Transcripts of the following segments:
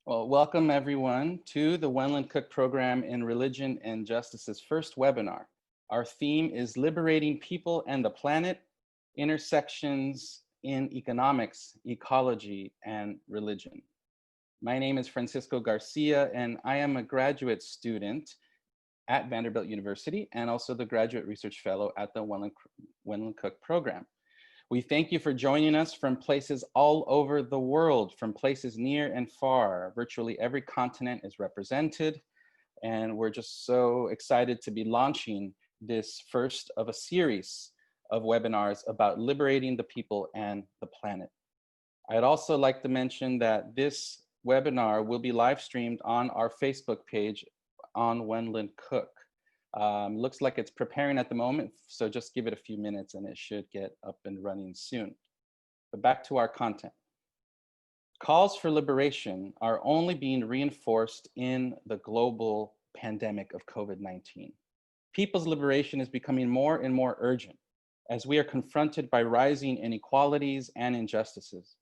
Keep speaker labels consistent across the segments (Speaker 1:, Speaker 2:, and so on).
Speaker 1: Well, welcome everyone to the Wendland-Cook Program in Religion and Justice's first webinar. Our theme is Liberating People and the Planet, Intersections in Economics, Ecology, and Religion. My name is Francisco Garcia, and I am a graduate student at Vanderbilt University and also the Graduate Research Fellow at the Wendland-Cook Program. We thank you for joining us from places all over the world, from places near and far. Virtually every continent is represented, and we're just so excited to be launching this first of a series of webinars about liberating the people and the planet. I'd also like to mention that this webinar will be live streamed on our Facebook page on Wendland-Cook. Looks like it's preparing at the moment, so just give it a few minutes and it should get up and running soon. But back to our content. Calls for liberation are only being reinforced in the global pandemic of COVID-19. People's liberation is becoming more and more urgent as we are confronted by rising inequalities and injustices.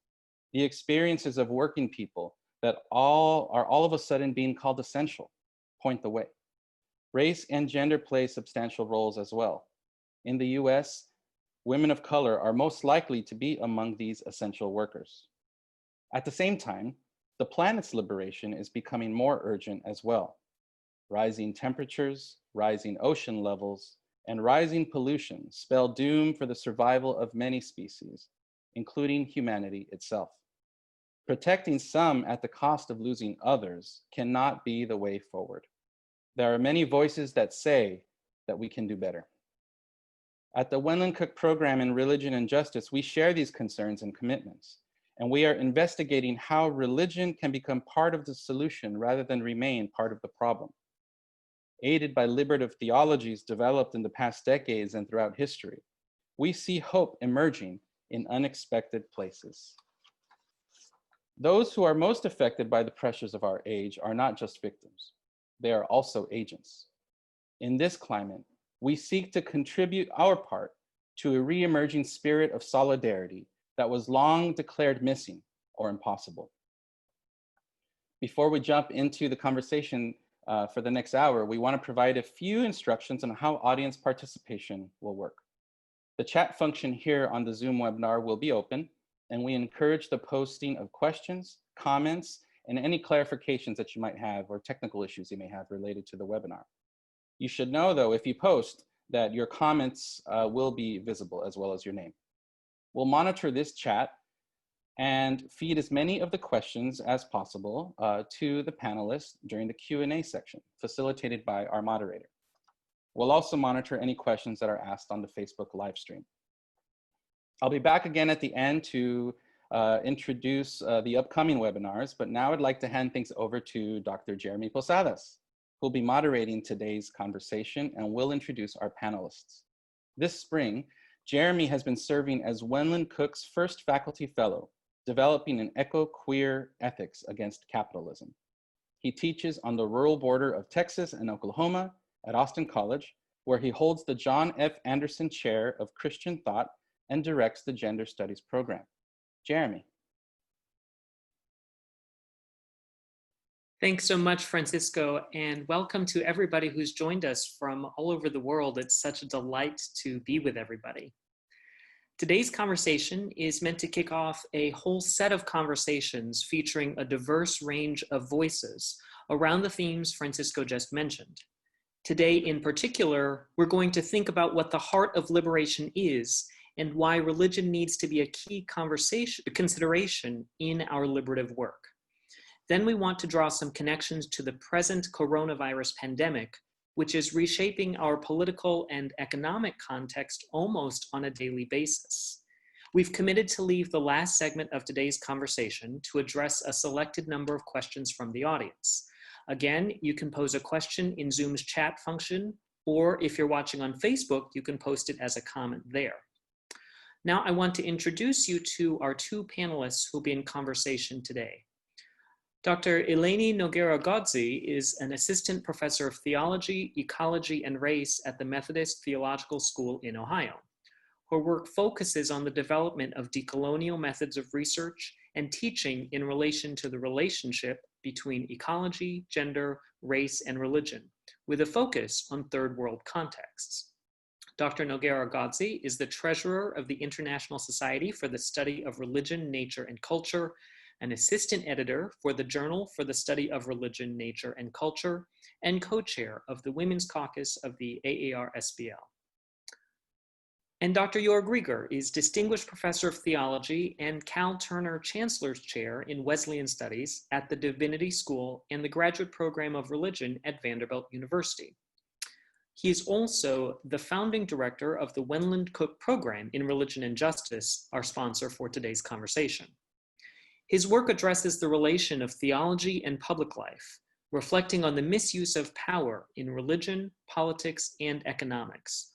Speaker 1: The experiences of working people that are all of a sudden being called essential point the way. Race and gender play substantial roles as well. In the US, women of color are most likely to be among these essential workers. At the same time, the planet's liberation is becoming more urgent as well. Rising temperatures, rising ocean levels, and rising pollution spell doom for the survival of many species, including humanity itself. Protecting some at the cost of losing others cannot be the way forward. There are many voices that say that we can do better. At the Wendland-Cook Program in Religion and Justice, we share these concerns and commitments, and we are investigating how religion can become part of the solution rather than remain part of the problem. Aided by liberative theologies developed in the past decades and throughout history, we see hope emerging in unexpected places. Those who are most affected by the pressures of our age are not just victims. They are also agents. In this climate, we seek to contribute our part to a re-emerging spirit of solidarity that was long declared missing or impossible. Before we jump into the conversation for the next hour, we want to provide a few instructions on how audience participation will work. The chat function here on the Zoom webinar will be open, and we encourage the posting of questions, comments, and any clarifications that you might have or technical issues you may have related to the webinar. You should know, though, if you post, that your comments will be visible as well as your name. We'll monitor this chat and feed as many of the questions as possible to the panelists during the Q&A section, facilitated by our moderator. We'll also monitor any questions that are asked on the Facebook live stream. I'll be back again at the end to introduce the upcoming webinars, but now I'd like to hand things over to Dr. Jeremy Posadas, who'll be moderating today's conversation and will introduce our panelists. This spring, Jeremy has been serving as Wendland-Cook's first faculty fellow, developing an eco-queer ethics against capitalism. He teaches on the rural border of Texas and Oklahoma at Austin College, where he holds the John F. Anderson Chair of Christian Thought and directs the Gender Studies program. Jeremy.
Speaker 2: Thanks so much, Francisco, and welcome to everybody who's joined us from all over the world. It's such a delight to be with everybody. Today's conversation is meant to kick off a whole set of conversations featuring a diverse range of voices around the themes Francisco just mentioned. Today, in particular, we're going to think about what the heart of liberation is and why religion needs to be a key consideration in our liberative work. Then we want to draw some connections to the present coronavirus pandemic, which is reshaping our political and economic context almost on a daily basis. We've committed to leave the last segment of today's conversation to address a selected number of questions from the audience. Again, you can pose a question in Zoom's chat function, or if you're watching on Facebook, you can post it as a comment there. Now I want to introduce you to our two panelists who'll be in conversation today. Dr. Elaine Nogueira-Godsey is an assistant professor of theology, ecology, and race at the Methodist Theological School in Ohio. Her work focuses on the development of decolonial methods of research and teaching in relation to the relationship between ecology, gender, race, and religion, with a focus on third world contexts. Dr. Nogueira-Godsey is the treasurer of the International Society for the Study of Religion, Nature, and Culture, an assistant editor for the Journal for the Study of Religion, Nature, and Culture, and co-chair of the Women's Caucus of the AAR-SBL. And Dr. Joerg Rieger is Distinguished Professor of Theology and Cal Turner Chancellor's Chair in Wesleyan Studies at the Divinity School and the Graduate Program of Religion at Vanderbilt University. He is also the founding director of the Wendland-Cook Program in Religion and Justice, our sponsor for today's conversation. His work addresses the relation of theology and public life, reflecting on the misuse of power in religion, politics, and economics.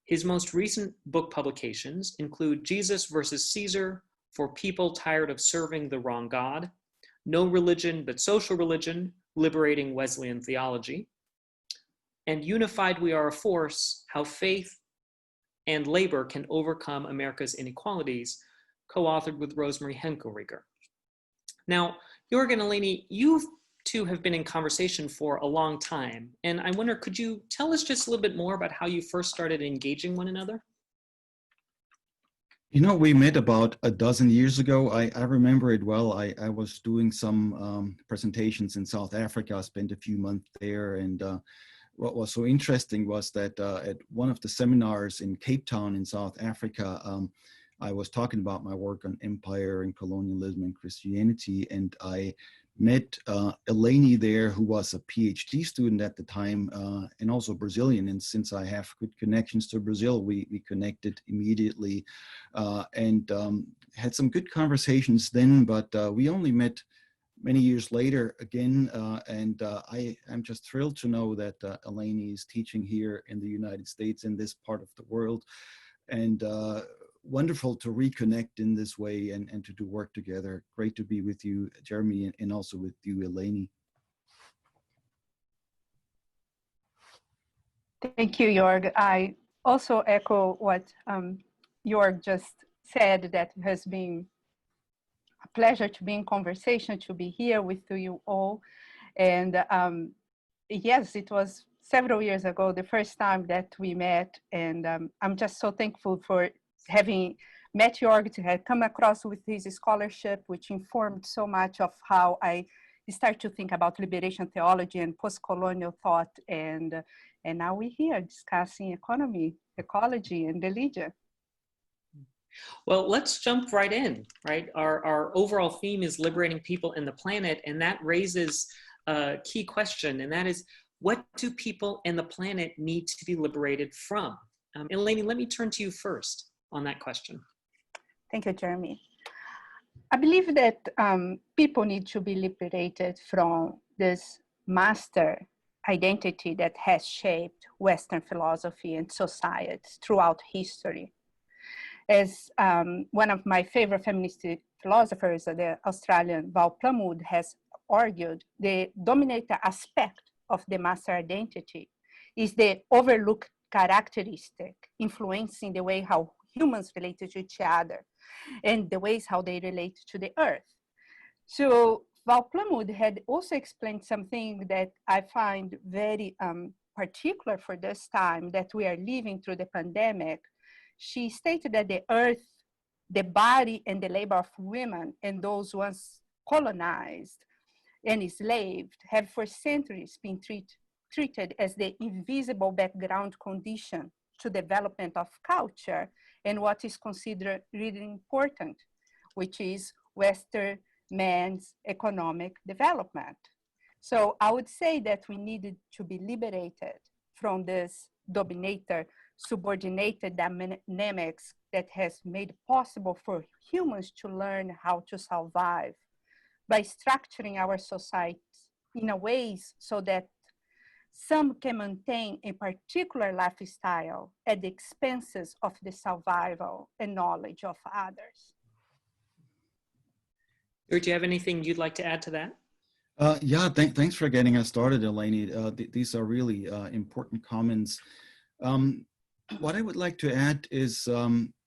Speaker 2: His most recent book publications include Jesus versus Caesar, For People Tired of Serving the Wrong God, No Religion But Social Religion, Liberating Wesleyan Theology, and Unified We Are a Force, How Faith and Labor Can Overcome America's Inequalities, co-authored with Rosemary Henkel-Rieger. Now, Joerg and Elaine, you two have been in conversation for a long time, and I wonder, could you tell us just a little bit more about how you first started engaging one another?
Speaker 3: You know, we met about a dozen years ago. I remember it well. I was doing some presentations in South Africa. I spent a few months there, and what was so interesting was that at one of the seminars in Cape Town in South Africa, I was talking about my work on empire and colonialism and Christianity, and I met Elaine there, who was a PhD student at the time, and also Brazilian. And since I have good connections to Brazil, we connected immediately and had some good conversations then, but we only met many years later again, and I'm just thrilled to know that Elaine is teaching here in the United States, in this part of the world, and wonderful to reconnect in this way and to do work together. Great to be with you, Jeremy, and also with you, Elaine.
Speaker 4: Thank you, Joerg. I also echo what Joerg just said, that it has been a pleasure to be in conversation, to be here with you all. And yes, it was several years ago, the first time that we met, and I'm just so thankful for having met Joerg, to have come across with his scholarship, which informed so much of how I started to think about liberation theology and post-colonial thought, and now we're here discussing economy, ecology, and religion.
Speaker 2: Well, let's jump right in, right? Our overall theme is liberating people and the planet, and that raises a key question, and that is, what do people and the planet need to be liberated from? Elaine, let me turn to you first on that question.
Speaker 4: Thank you, Jeremy. I believe that people need to be liberated from this master identity that has shaped Western philosophy and society throughout history. As one of my favorite feminist philosophers, the Australian Val Plumwood, has argued, the dominant aspect of the master identity is the overlooked characteristic influencing the way how humans relate to each other and the ways how they relate to the earth. So Val Plumwood had also explained something that I find very particular for this time that we are living through the pandemic. She stated that the earth, the body, and the labor of women and those once colonized and enslaved have for centuries been treated as the invisible background condition to development of culture and what is considered really important, which is Western man's economic development. So I would say that we needed to be liberated from this dominator subordinated dynamics that has made it possible for humans to learn how to survive by structuring our societies in a ways so that some can maintain a particular lifestyle at the expenses of the survival and knowledge of others.
Speaker 2: Do you have anything you'd like to add to that?
Speaker 3: Yeah, thanks for getting us started, Elaine. These are really important comments. What I would like to add is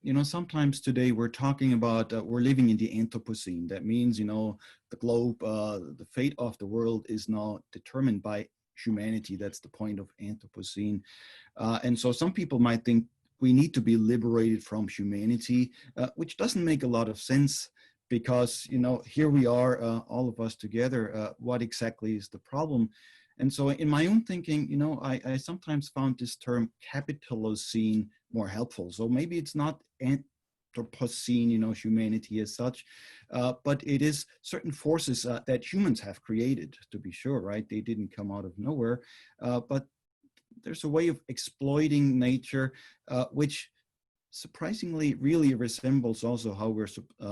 Speaker 3: you know, sometimes today we're talking about, we're living in the Anthropocene. That means, you know, the globe, the fate of the world is now determined by humanity. That's the point of Anthropocene. And so some people might think we need to be liberated from humanity, which doesn't make a lot of sense because, you know, here we are, all of us together. What exactly is the problem? And so in my own thinking, you know, I sometimes found this term capitalocene more helpful. So maybe it's not Anthropocene, you know, humanity as such, but it is certain forces that humans have created, to be sure, right? They didn't come out of nowhere, but there's a way of exploiting nature, which surprisingly really resembles also how we're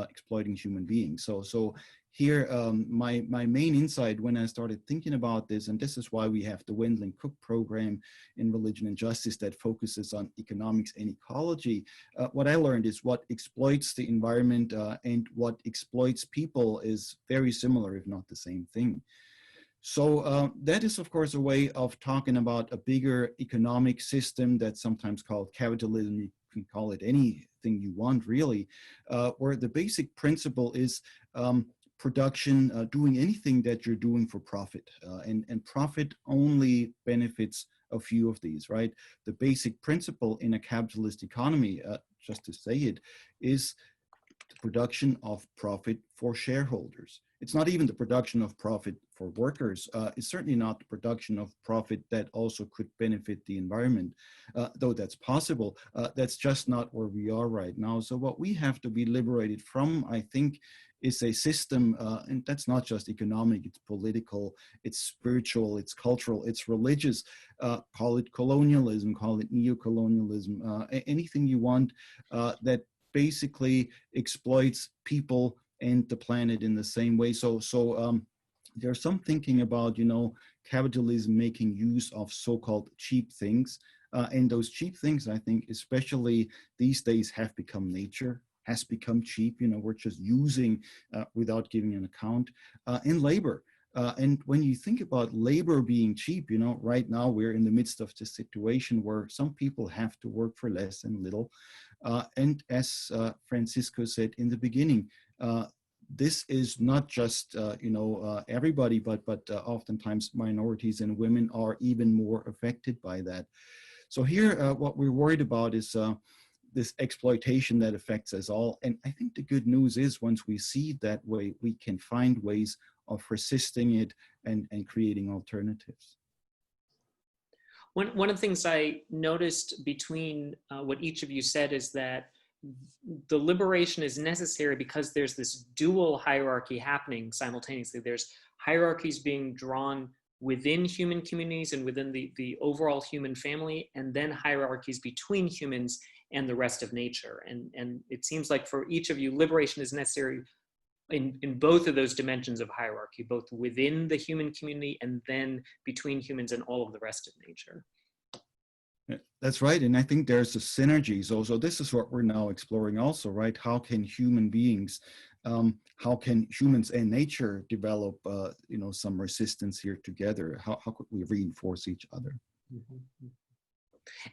Speaker 3: exploiting human beings. So here, my main insight when I started thinking about this, and this is why we have the Wendland-Cook Program in Religion and Justice that focuses on economics and ecology. What I learned is what exploits the environment and what exploits people is very similar, if not the same thing. So that is, of course, a way of talking about a bigger economic system that's sometimes called capitalism. You can call it anything you want, really, where the basic principle is production, doing anything that you're doing for profit. And profit only benefits a few of these, right? The basic principle in a capitalist economy, just to say it, is the production of profit for shareholders. It's not even the production of profit for workers. It's certainly not the production of profit that also could benefit the environment, though that's possible. That's just not where we are right now. So what we have to be liberated from, I think, is a system, and that's not just economic, it's political, it's spiritual, it's cultural, it's religious, call it colonialism, call it neo-colonialism, anything you want that basically exploits people and the planet in the same way. So there's some thinking about, you know, capitalism making use of so-called cheap things. And those cheap things, I think, especially these days, have become nature, has become cheap. You know, we're just using without giving an account, and labor. And when you think about labor being cheap, you know, right now we're in the midst of this situation where some people have to work for less and little. And as Francisco said in the beginning, this is not just, you know, everybody, but oftentimes minorities and women are even more affected by that. So here, what we're worried about is this exploitation that affects us all. And I think the good news is once we see it that way, we can find ways of resisting it and creating alternatives.
Speaker 2: One of the things I noticed between what each of you said is that the liberation is necessary because there's this dual hierarchy happening simultaneously. There's hierarchies being drawn within human communities and within the overall human family, and then hierarchies between humans and the rest of nature. And it seems like for each of you, liberation is necessary in both of those dimensions of hierarchy, both within the human community and then between humans and all of the rest of nature.
Speaker 3: That's right. And I think there's a synergy. So this is what we're now exploring also, right? How can human beings, how can humans and nature develop, you know, some resistance here together? How could we reinforce each other?
Speaker 2: Mm-hmm.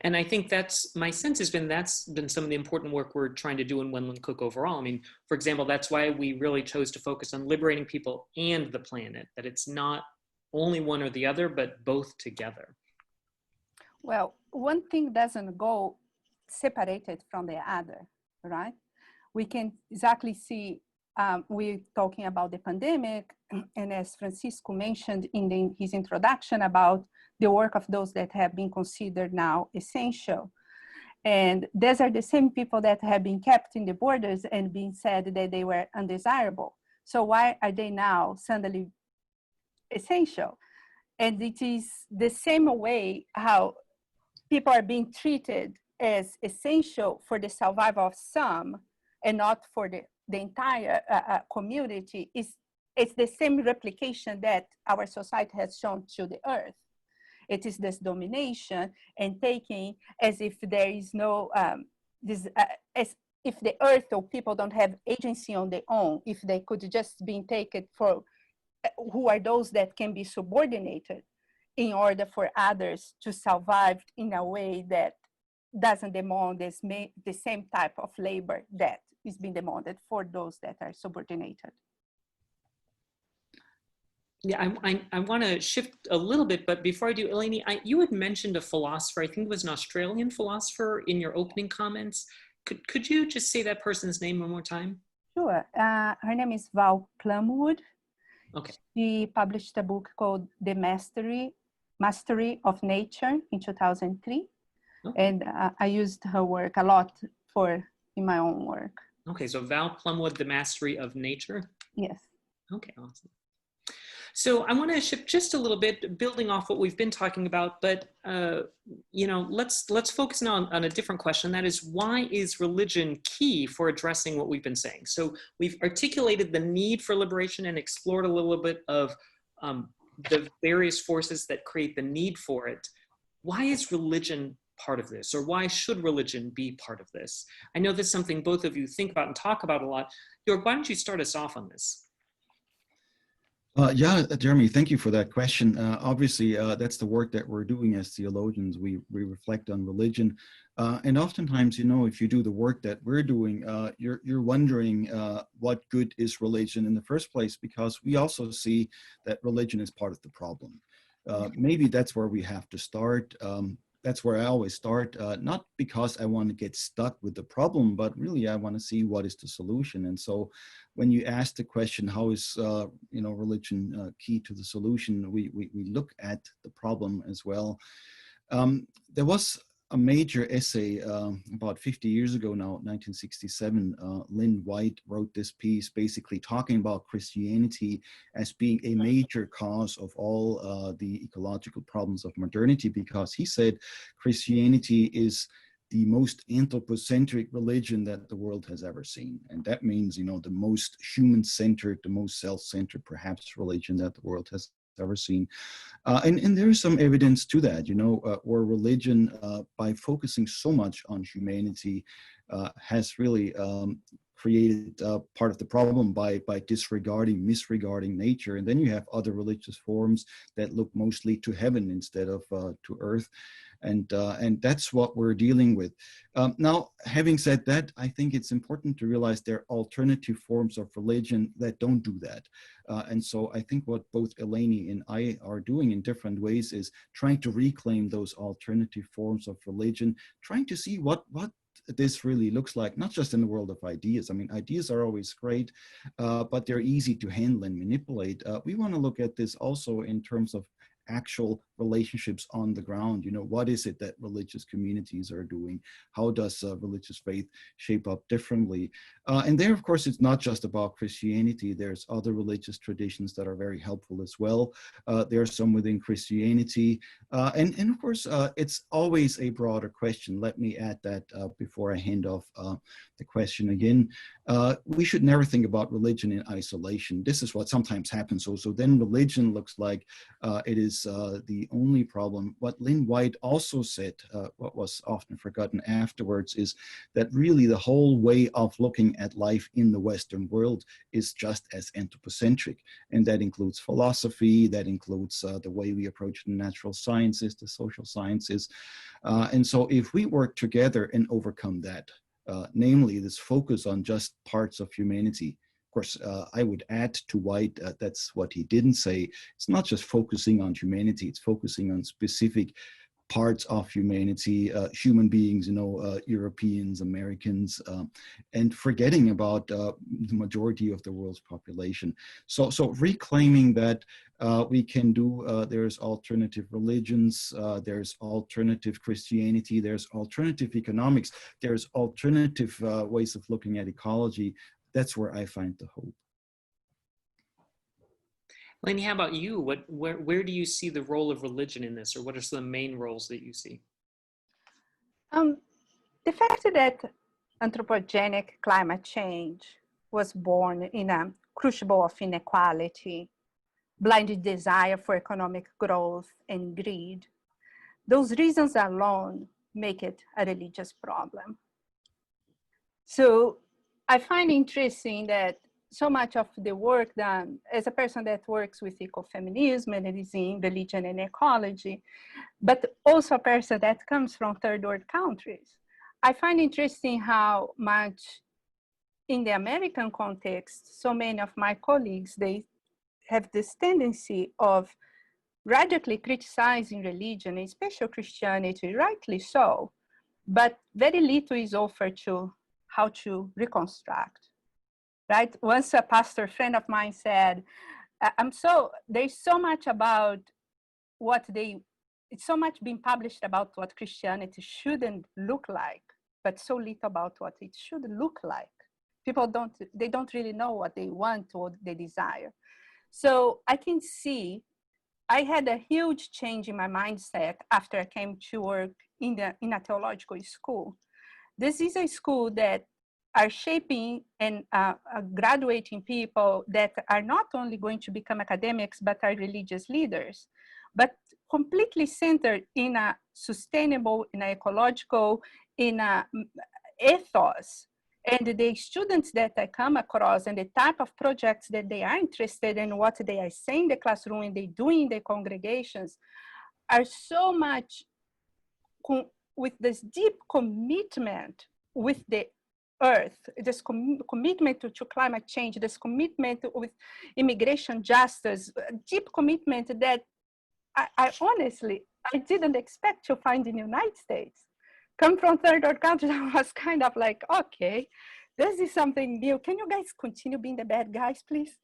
Speaker 2: And I think that's, my sense has been, that's been some of the important work we're trying to do in Wendland-Cook overall. I mean, for example, that's why we really chose to focus on liberating people and the planet, that it's not only one or the other, but both together.
Speaker 4: Well, one thing doesn't go separated from the other, right? We can exactly see, we're talking about the pandemic, and as Francisco mentioned in his introduction about the work of those that have been considered now essential. And these are the same people that have been kept in the borders and being said that they were undesirable. So why are they now suddenly essential? And it is the same way how people are being treated as essential for the survival of some and not for the entire community. It's the same replication that our society has shown to the earth. It is this domination and taking as if there is no, as if the earth or people don't have agency on their own, if they could just be taken for who are those that can be subordinated in order for others to survive in a way that doesn't demand the same type of labor that is being demanded for those that are subordinated.
Speaker 2: Yeah, I want to shift a little bit, but before I do, Elaine, you had mentioned a philosopher, I think it was an Australian philosopher in your opening comments. Could you just say that person's name one more time?
Speaker 4: Sure. Her name is Val Plumwood.
Speaker 2: Okay.
Speaker 4: She published a book called The Mastery of Nature in 2003. Okay. And I used her work a lot in my own work.
Speaker 2: Okay, so Val Plumwood, The Mastery of Nature?
Speaker 4: Yes.
Speaker 2: Okay, awesome. So I want to shift just a little bit, building off what we've been talking about, but you know, let's focus now on a different question. That is, why is religion key for addressing what we've been saying? So we've articulated the need for liberation and explored a little bit of the various forces that create the need for it. Why is religion part of this, or why should religion be part of this? I know that's something both of you think about and talk about a lot. Joerg, why don't you start us off on this?
Speaker 3: Yeah, Jeremy, thank you for that question. Obviously, that's the work that we're doing as theologians. We reflect on religion. And oftentimes, you know, if you do the work that we're doing, you're wondering what good is religion in the first place, because we also see that religion is part of the problem. Maybe that's where we have to start. That's where I always start, not because I want to get stuck with the problem, but really I want to see what is the solution. And so when you ask the question, how is you know, religion key to the solution, we look at the problem as well. There was a major essay about 50 years ago now, 1967. Lynn White wrote this piece basically talking about Christianity as being a major cause of all the ecological problems of modernity, because he said Christianity is the most anthropocentric religion that the world has ever seen. And that means, you know, the most human-centered, the most self-centered, perhaps, religion that the world has ever seen. And there is some evidence to that, you know, where religion, by focusing so much on humanity, has really created part of the problem by misregarding nature. And then you have other religious forms that look mostly to heaven instead of to earth. And that's what we're dealing with. Now, having said that, I think it's important to realize there are alternative forms of religion that don't do that. And so I think what both Elaine and I are doing in different ways is trying to reclaim those alternative forms of religion, trying to see what this really looks like, not just in the world of ideas. I mean, ideas are always great, but they're easy to handle and manipulate. We want to look at this also in terms of actual relationships on the ground. You know, what is it that religious communities are doing? How does religious faith shape up differently? And there, of course, it's not just about Christianity. There's other religious traditions that are very helpful as well. There are some within Christianity. And of course, it's always a broader question. Let me add that before I hand off the question again. We should never think about religion in isolation. This is what sometimes happens. So then religion looks like it is the only problem. What Lynn White also said, what was often forgotten afterwards, is that really the whole way of looking at life in the Western world is just as anthropocentric. And that includes philosophy, that includes the way we approach the natural sciences, the social sciences. And so if we work together and overcome that, namely this focus on just parts of humanity. Of course, I would add to White, that's what he didn't say. It's not just focusing on humanity, it's focusing on specific parts of humanity, human beings, you know, Europeans, Americans, and forgetting about the majority of the world's population. So reclaiming that we can do, there's alternative religions, there's alternative Christianity, there's alternative economics, there's alternative ways of looking at ecology. That's where I find the hope.
Speaker 2: Elaine, how about you? Where do you see the role of religion in this, or what are some of the main roles that you see?
Speaker 4: The fact that anthropogenic climate change was born in a crucible of inequality, blinded desire for economic growth and greed, those reasons alone make it a religious problem. So I find interesting that so much of the work done as a person that works with ecofeminism and it is in religion and ecology, but also a person that comes from third world countries. I find interesting how much in the American context, so many of my colleagues, they have this tendency of radically criticizing religion, especially Christianity, rightly so, but very little is offered to how to reconstruct, right? Once a pastor friend of mine said, there's so much about it's so much being published about what Christianity shouldn't look like, but so little about what it should look like. People don't really know what they want or they desire. So I can see, I had a huge change in my mindset after I came to work in a theological school. This is a school that are shaping and graduating people that are not only going to become academics, but are religious leaders, but completely centered in a sustainable, in a ecological, in a ethos. And the students that I come across and the type of projects that they are interested in, what they are saying in the classroom and they do in the congregations, are so much with this deep commitment with the earth, this commitment to climate change, this commitment with immigration justice, deep commitment that I honestly, I didn't expect to find in the United States. Come from third world countries, I was kind of like, okay, this is something new. Can you guys continue being the bad guys, please?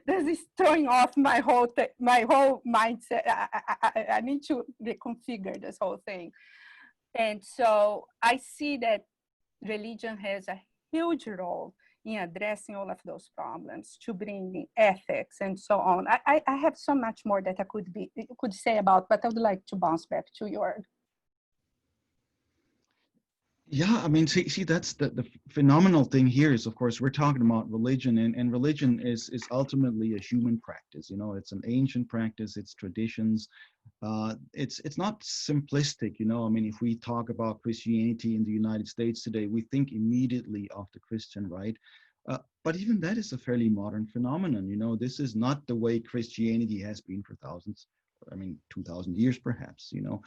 Speaker 4: This is throwing off my whole mindset. I need to reconfigure this whole thing. And so I see that religion has a huge role in addressing all of those problems, to bring ethics and so on. I have so much more that I could say about, but I would like to bounce back to Joerg.
Speaker 3: Yeah, I mean, see, that's the phenomenal thing here is, of course, we're talking about religion, and religion is ultimately a human practice. You know, it's an ancient practice, it's traditions. It's not simplistic, you know. I mean, if we talk about Christianity in the United States today, we think immediately of the Christian, right? But even that is a fairly modern phenomenon. You know, this is not the way Christianity has been for 2,000 years perhaps, you know.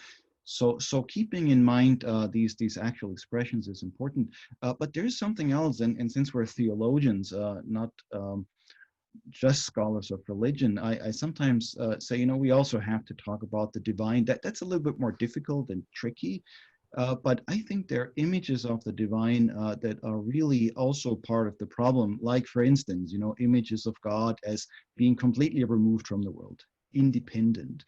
Speaker 3: So keeping in mind these actual expressions is important. But there's something else, and since we're theologians, not just scholars of religion, I sometimes say, you know, we also have to talk about the divine. That's a little bit more difficult and tricky. But I think there are images of the divine that are really also part of the problem. Like, for instance, you know, images of God as being completely removed from the world, independent,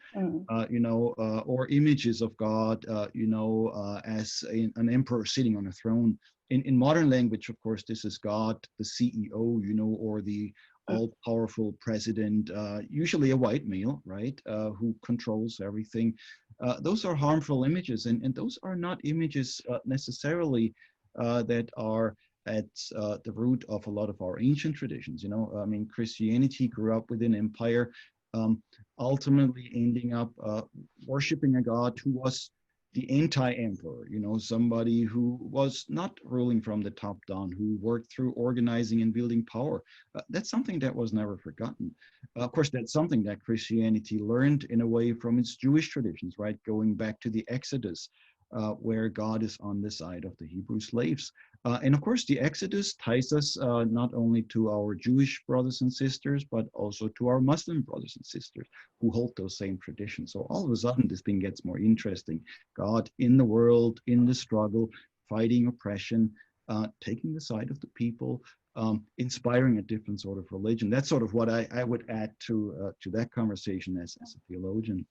Speaker 3: you know, or images of God, you know, as an emperor sitting on a throne. In modern language, of course, this is God, the CEO, you know, or the all-powerful president, usually a white male, right, who controls everything. Those are harmful images, and those are not images necessarily that are at the root of a lot of our ancient traditions. You know, I mean, Christianity grew up within empire, ultimately ending up worshiping a God who was the anti-emperor, you know, somebody who was not ruling from the top down, who worked through organizing and building power. That's something that was never forgotten. Of course, that's something that Christianity learned in a way from its Jewish traditions, right? Going back to the Exodus, where God is on the side of the Hebrew slaves. And of course, the Exodus ties us not only to our Jewish brothers and sisters, but also to our Muslim brothers and sisters who hold those same traditions. So all of a sudden, this thing gets more interesting. God in the world, in the struggle, fighting oppression, taking the side of the people, inspiring a different sort of religion. That's sort of what I would add to that conversation as a theologian.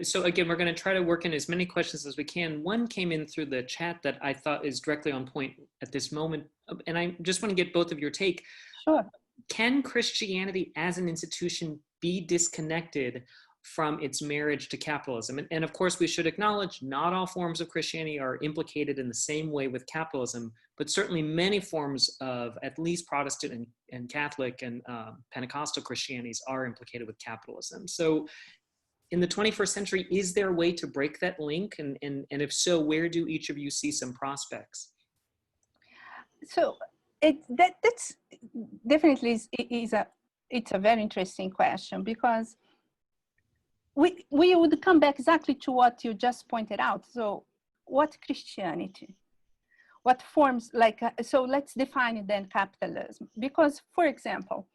Speaker 2: So again, we're going to try to work in as many questions as we can. One came in through the chat that I thought is directly on point at this moment. And I just want to get both of your take.
Speaker 4: Sure.
Speaker 2: Can Christianity as an institution be disconnected from its marriage to capitalism? And of course, we should acknowledge not all forms of Christianity are implicated in the same way with capitalism, but certainly many forms of at least Protestant and Catholic and Pentecostal Christianities are implicated with capitalism. So in the 21st century, is there a way to break that link? And if so, where do each of you see some prospects?
Speaker 4: So That's definitely it's a very interesting question, because we would come back exactly to what you just pointed out. So what Christianity? What forms, so let's define then capitalism. Because, for example,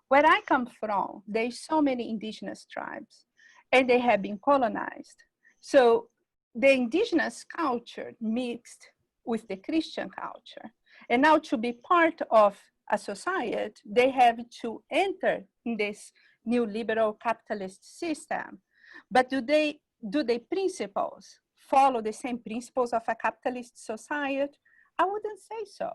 Speaker 4: where I come from, there's so many indigenous tribes, and they have been colonized. So the indigenous culture mixed with the Christian culture. And now to be part of a society, they have to enter in this new liberal capitalist system. But do the principles follow the same principles of a capitalist society? I wouldn't say so.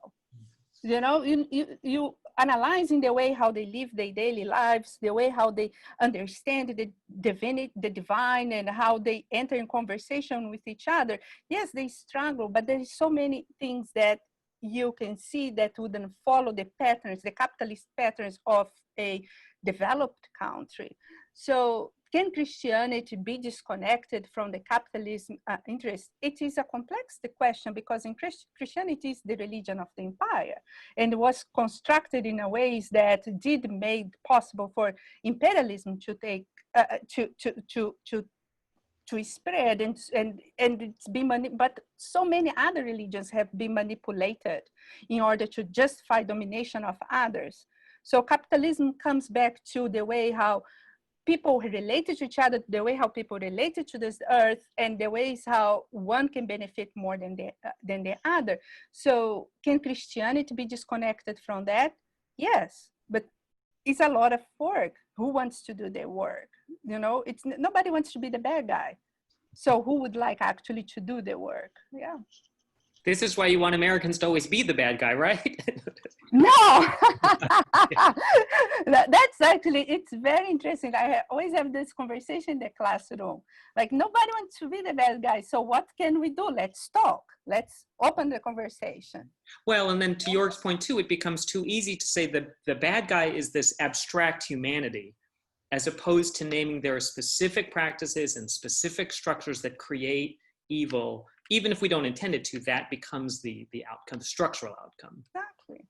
Speaker 4: You know, you analyzing the way how they live their daily lives, the way how they understand the divinity, the divine, and how they enter in conversation with each other. Yes, they struggle, but there is so many things that you can see that wouldn't follow the patterns, the capitalist patterns of a developed country. So can Christianity be disconnected from the capitalism interest? It is a complex question, because in Christianity is the religion of the empire, and was constructed in a ways that did make possible for imperialism to take to spread, and it's been but so many other religions have been manipulated in order to justify domination of others. So capitalism comes back to the way how people related to each other, the way how people related to this earth, and the ways how one can benefit more than the other. So can Christianity be disconnected from that? Yes, but it's a lot of work. Who wants to do the work? You know, nobody wants to be the bad guy. So who would like actually to do the work? Yeah.
Speaker 2: This is why you want Americans to always be the bad guy, right?
Speaker 4: No, that's actually, it's very interesting. I always have this conversation in the classroom. Like, nobody wants to be the bad guy. So what can we do? Let's talk. Let's open the conversation.
Speaker 2: Well, and then to Joerg's point too, it becomes too easy to say that the bad guy is this abstract humanity, as opposed to naming there are specific practices and specific structures that create evil. Even if we don't intend it to, that becomes the outcome, the structural outcome.
Speaker 4: Exactly.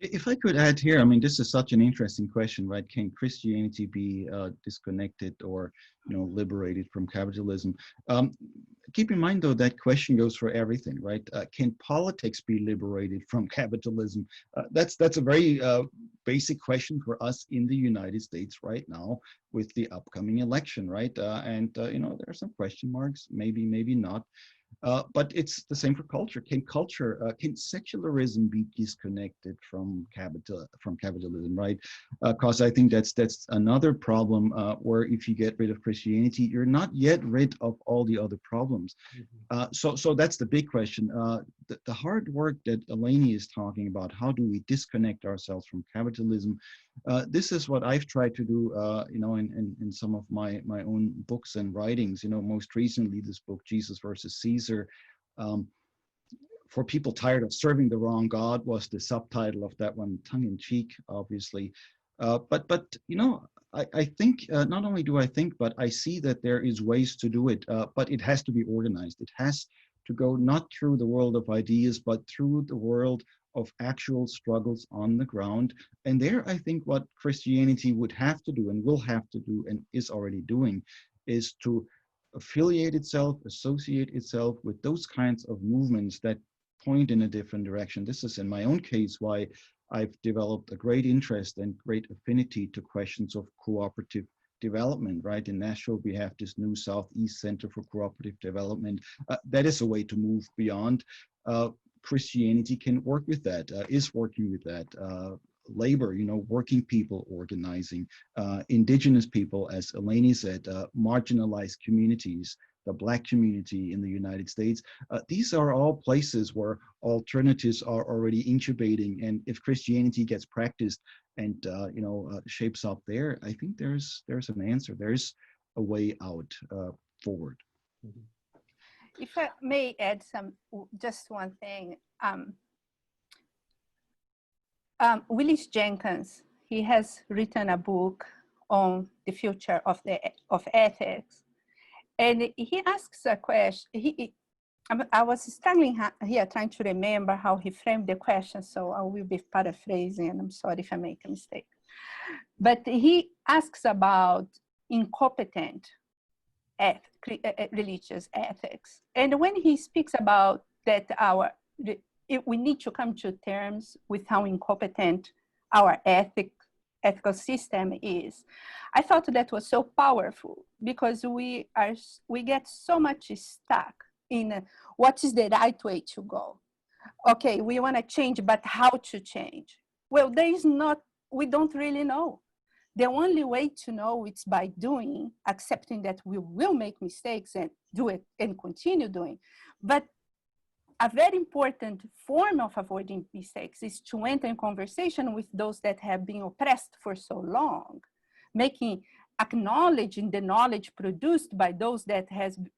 Speaker 3: If I could add here, I mean, this is such an interesting question, right? Can Christianity be disconnected or, liberated from capitalism? Keep in mind, though, that question goes for everything, right? Can politics be liberated from capitalism? That's a very basic question for us in the United States right now with the upcoming election, right? And there are some question marks, maybe not. But it's the same for culture. Can secularism be disconnected from capitalism, right? Because I think that's another problem where if you get rid of Christianity, you're not yet rid of all the other problems. So that's the big question. The hard work that Elaine is talking about, how do we disconnect ourselves from capitalism? This is what I've tried to do, in some of my own books and writings. Most recently, this book, Jesus versus Caesar, for people tired of serving the wrong God, was the subtitle of that one, tongue-in-cheek, obviously. But I think, not only do I think, but I see that there is ways to do it, but it has to be organized. It has to go not through the world of ideas, but through the world of actual struggles on the ground. And there, I think what Christianity would have to do and will have to do and is already doing is to affiliate itself, associate itself with those kinds of movements that point in a different direction. This is, in my own case, why I've developed a great interest and great affinity to questions of cooperative development, right? In Nashville, we have this new Southeast Center for Cooperative Development. That is a way to move beyond. Christianity can work with that, is working with that. Labor, working people organizing, indigenous people, as Elaine said, marginalized communities, the Black community in the United States. These are all places where alternatives are already incubating. And if Christianity gets practiced and shapes up there, I think there's an answer. There's a way out forward.
Speaker 2: Mm-hmm.
Speaker 4: If I may add just one thing. Willis Jenkins, he has written a book on the future of ethics, and he asks a question. I was struggling here trying to remember how he framed the question, so I will be paraphrasing, and I'm sorry if I make a mistake. But he asks about incompetent religious ethics. And when he speaks about that we need to come to terms with how incompetent our ethical system is, I thought that was so powerful, because we get so much stuck in what is the right way to go. Okay, we want to change, but how to change? Well, we don't really know. The only way to know is by doing, accepting that we will make mistakes and do it and continue doing. But a very important form of avoiding mistakes is to enter in conversation with those that have been oppressed for so long, acknowledging the knowledge produced by those that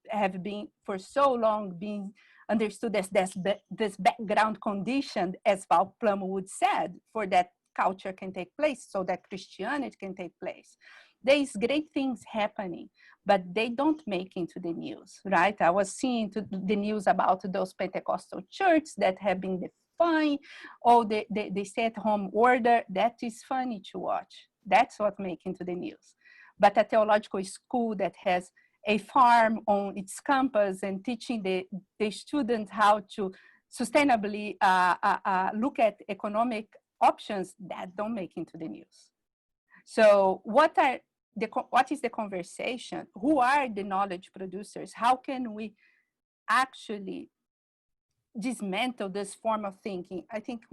Speaker 4: have been for so long being understood as this background condition, as Val Plumwood said, for that culture can take place, so that Christianity can take place. There's great things happening, but they don't make into the news, right? I was seeing the news about those Pentecostal churches that have been defined, or the stay-at-home order. That is funny to watch. That's what makes into the news. But a theological school that has a farm on its campus and teaching the students how to sustainably look at economic options, that don't make into the news. So what is the conversation? Who are the knowledge producers? How can we actually dismantle this form of thinking? I think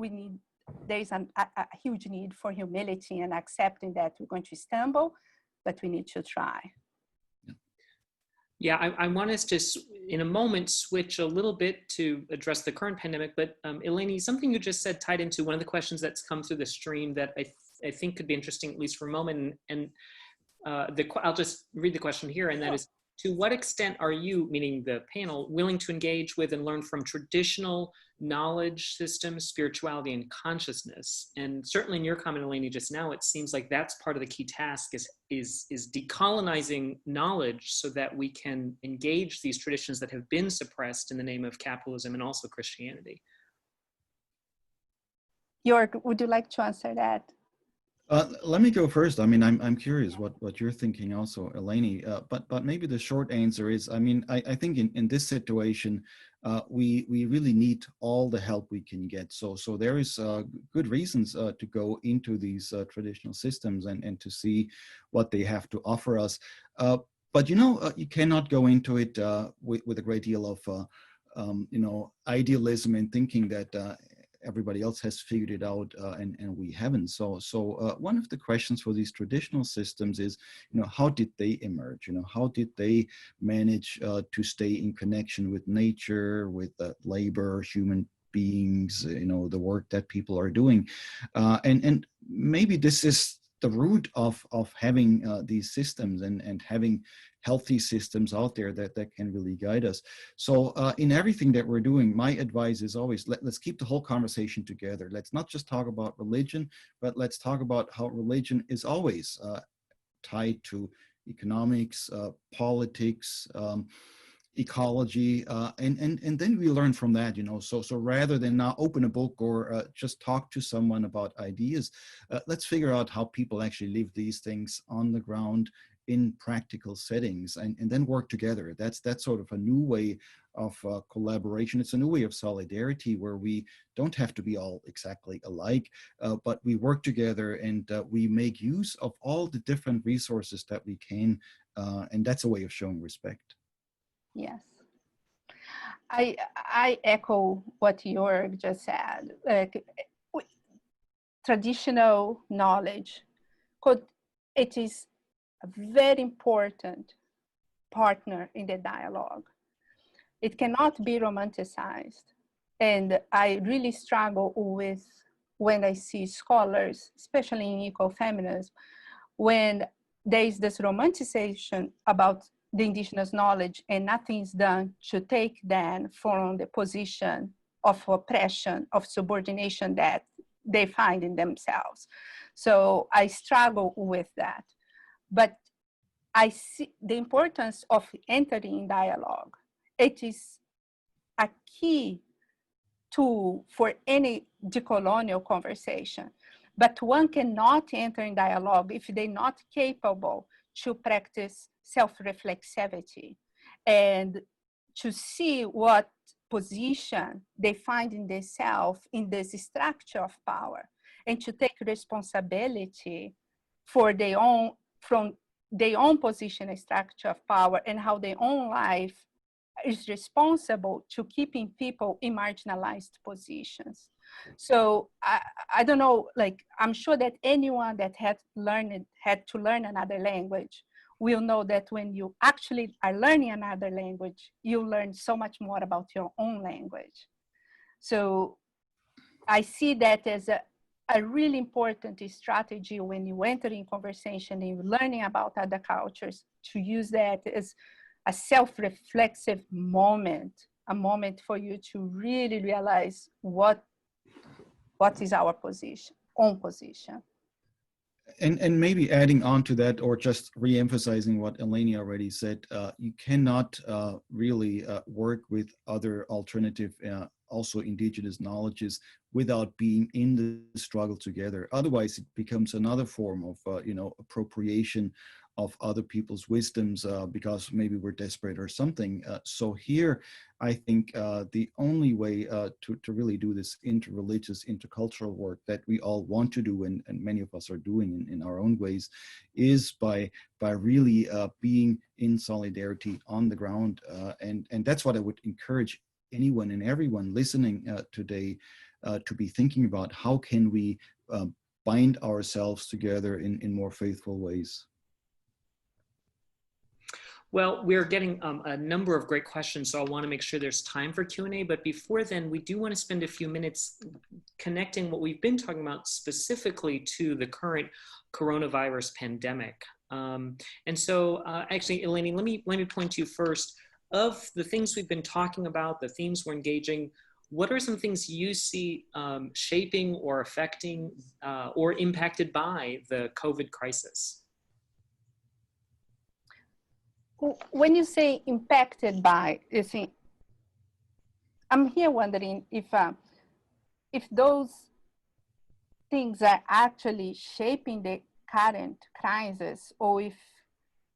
Speaker 4: there is a huge need for humility and accepting that we're going to stumble, but we need to try.
Speaker 2: Yeah, I want us to, in a moment, switch a little bit to address the current pandemic, but Elaine, something you just said tied into one of the questions that's come through the stream that I think could be interesting, at least for a moment, and I'll just read the question here, and that is, to what extent are you, meaning the panel, willing to engage with and learn from traditional knowledge systems, spirituality, and consciousness? And certainly in your comment, Elaine, just now, it seems like that's part of the key task is decolonizing knowledge so that we can engage these traditions that have been suppressed in the name of capitalism and also Christianity.
Speaker 4: Joerg, would you like to answer that?
Speaker 3: Let me go first. I mean, I'm curious what you're thinking also, Elaine. But maybe the short answer is, I mean, I think in this situation, we really need all the help we can get. So there is good reasons to go into these traditional systems and to see what they have to offer us. But you cannot go into it with a great deal of idealism and thinking that everybody else has figured it out and we haven't. So one of the questions for these traditional systems is, how did they emerge? How did they manage to stay in connection with nature, with labor, human beings, the work that people are doing? And maybe this is the root of having these systems and having healthy systems out there that can really guide us. So in everything that we're doing, my advice is always, let's keep the whole conversation together. Let's not just talk about religion, but let's talk about how religion is always tied to economics, politics, ecology, and then we learn from that, so rather than now open a book or just talk to someone about ideas, let's figure out how people actually live these things on the ground in practical settings and then work together. That's sort of a new way of collaboration. It's a new way of solidarity where we don't have to be all exactly alike, but we work together and we make use of all the different resources that we can, and that's a way of showing respect.
Speaker 4: Yes. I echo what Joerg just said. Traditional knowledge, it is a very important partner in the dialogue. It cannot be romanticized. And I really struggle with when I see scholars, especially in ecofeminism, when there is this romanticization about the indigenous knowledge and nothing is done to take them from the position of oppression, of subordination that they find in themselves. So I struggle with that. But I see the importance of entering dialogue. It is a key tool for any decolonial conversation. But one cannot enter in dialogue if they're not capable to practice self-reflexivity and to see what position they find in themselves in this structure of power, and to take responsibility for their own, from their own position and structure of power, and how their own life is responsible to keeping people in marginalized positions. So I don't know, like, I'm sure that anyone that had to learn another language will know that when you actually are learning another language, you learn so much more about your own language. So I see that as a really important strategy when you enter in conversation and you're learning about other cultures, to use that as a self-reflexive moment, a moment for you to really realize what is our position, own position.
Speaker 3: And maybe adding on to that, or just re-emphasizing what Elaine already said, you cannot really work with other alternative, also indigenous knowledges without being in the struggle together. Otherwise, it becomes another form of, appropriation of other people's wisdoms because maybe we're desperate or something. So here, I think the only way to really do this interreligious, intercultural work that we all want to do, and many of us are doing in our own ways, is by really being in solidarity on the ground. And that's what I would encourage anyone and everyone listening today to be thinking about. How can we bind ourselves together in more faithful ways?
Speaker 2: Well, we're getting a number of great questions, so I want to make sure there's time for Q&A. But before then, we do want to spend a few minutes connecting what we've been talking about specifically to the current coronavirus pandemic. And so, actually, Elaine, let me point to you first. Of the things we've been talking about, the themes we're engaging, what are some things you see shaping or affecting or impacted by the COVID crisis?
Speaker 4: When you say impacted by, you see, I'm here wondering if those things are actually shaping the current crisis, or if,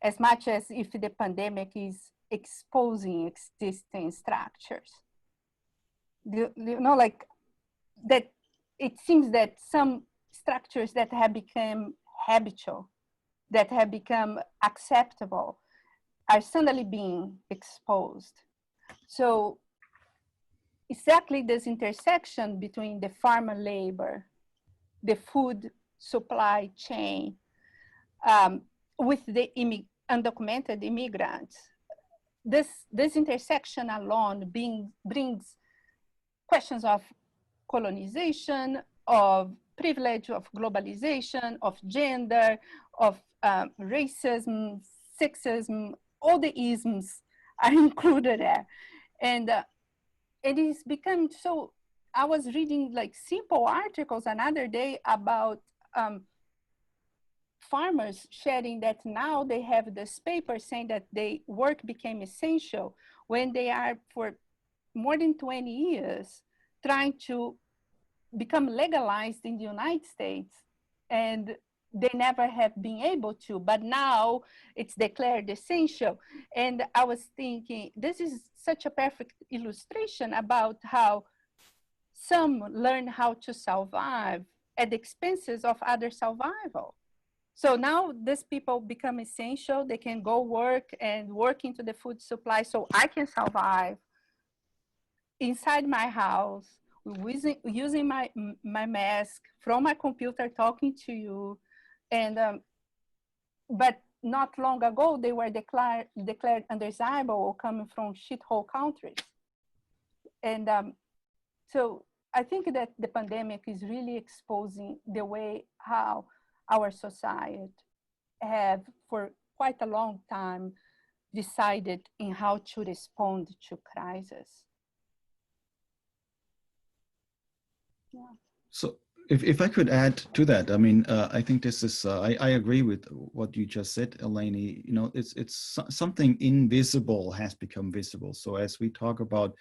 Speaker 4: as much as if the pandemic is exposing existing structures. You know, like that, it seems that some structures that have become habitual, that have become acceptable, are suddenly being exposed. So exactly this intersection between the farmer labor, the food supply chain, with the undocumented immigrants, this intersection alone brings questions of colonization, of privilege, of globalization, of gender, of racism, sexism. All the isms are included there. And it is become so, I was reading like simple articles another day about farmers sharing that now they have this paper saying that their work became essential when they are for more than 20 years trying to become legalized in the United States, and they never have been able to, but now it's declared essential. And I was thinking, this is such a perfect illustration about how some learn how to survive at the expenses of other survival. So now these people become essential. They can go work and work into the food supply so I can survive inside my house, using my mask from my computer, talking to you. And but not long ago they were declared undesirable, coming from shithole countries. And so I think that the pandemic is really exposing the way how our society have for quite a long time decided in how to respond to crisis. Yeah.
Speaker 3: So if I could add to that, I mean, I think this is, I agree with what you just said, Elaine. You know, it's something invisible has become visible. So as we talk about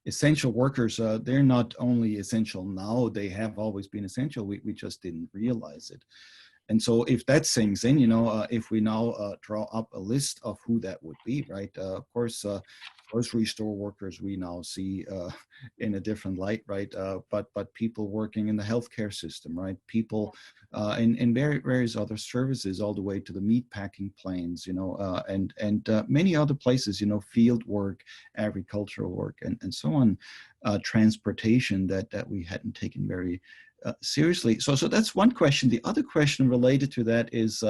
Speaker 3: essential workers, they're not only essential now, they have always been essential. We just didn't realize it. And so if that sinks in, if we now draw up a list of who that would be, right? Of course, grocery store workers we now see in a different light, right? But people working in the healthcare system, right? People in various other services, all the way to the meat packing planes, and many other places, field work, agricultural work, and so on, transportation that we hadn't taken very seriously. So that's one question. The other question related to that is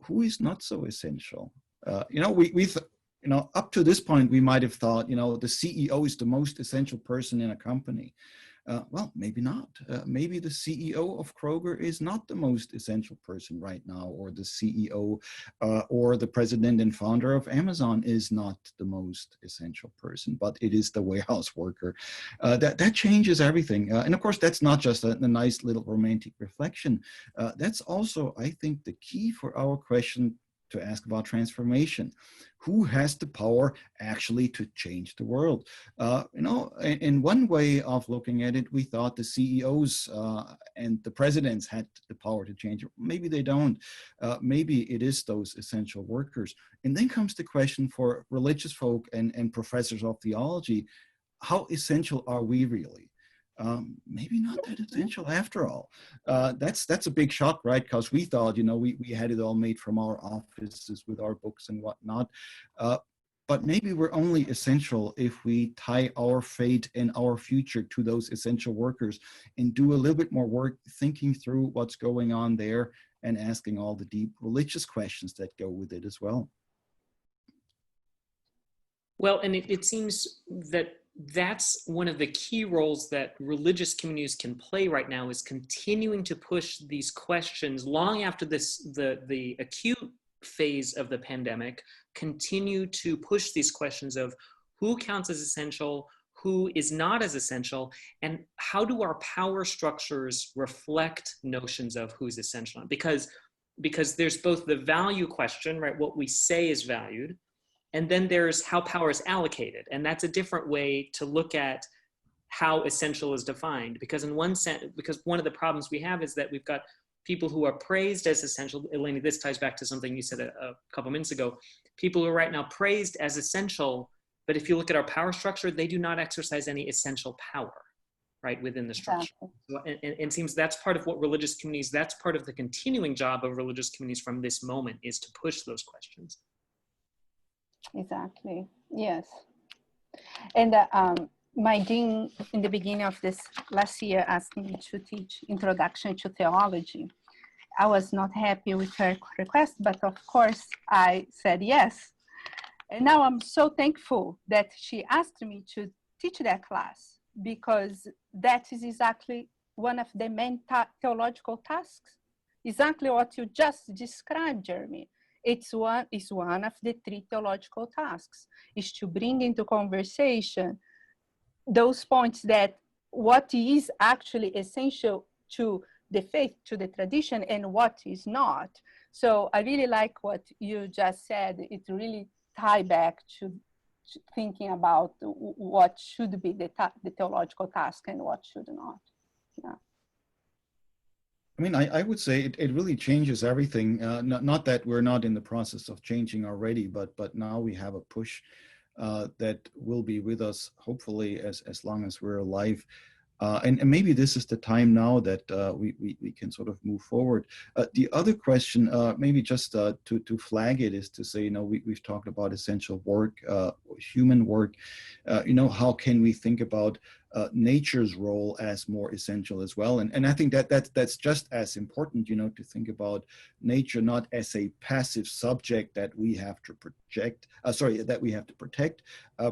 Speaker 3: who is not so essential? Up to this point, we might have thought, the CEO is the most essential person in a company. Well, maybe not. Maybe the CEO of Kroger is not the most essential person right now, or the CEO or the president and founder of Amazon is not the most essential person, but it is the warehouse worker. That changes everything. And of course, that's not just a nice little romantic reflection. That's also, I think, the key for our question to ask about transformation. Who has the power actually to change the world? In one way of looking at it, we thought the CEOs and the presidents had the power to change it. Maybe they don't. Maybe it is those essential workers. And then comes the question for religious folk and professors of theology, how essential are we really? Maybe not that essential after all. That's a big shock, right? Because we thought, we had it all made from our offices with our books and whatnot. But maybe we're only essential if we tie our fate and our future to those essential workers and do a little bit more work thinking through what's going on there and asking all the deep religious questions that go with it as well.
Speaker 2: Well, and it seems that that's one of the key roles that religious communities can play right now, is continuing to push these questions long after the acute phase of the pandemic, continue to push these questions of who counts as essential, who is not as essential, and how do our power structures reflect notions of who's essential? Because there's both the value question, right, what we say is valued, and then there's how power is allocated. And that's a different way to look at how essential is defined. Because in one sense, because one of the problems we have is that we've got people who are praised as essential. Elaine, this ties back to something you said a couple minutes ago. People who are right now praised as essential, but if you look at our power structure, they do not exercise any essential power, right, within the structure. Exactly. So, and it seems that's part of what religious communities, that's part of the continuing job of religious communities from this moment, is to push those questions.
Speaker 4: Exactly. Yes. And my dean in the beginning of this last year asked me to teach Introduction to Theology. I was not happy with her request, but of course I said yes. And now I'm so thankful that she asked me to teach that class, because that is exactly one of the main theological tasks. Exactly what you just described, Jeremy. It's one of the three theological tasks, is to bring into conversation those points that what is actually essential to the faith, to the tradition, and what is not. So I really like what you just said. It really ties back to thinking about what should be the theological task and what should not. Yeah.
Speaker 3: I mean, I would say it really changes everything. Not that we're not in the process of changing already, but now we have a push that will be with us, hopefully, as long as we're alive. And maybe this is the time now that we can sort of move forward. The other question, maybe just to flag it, is to say, we've talked about essential work, human work. How can we think about nature's role as more essential as well? And I think that's just as important, to think about nature not as a passive subject that we have to protect,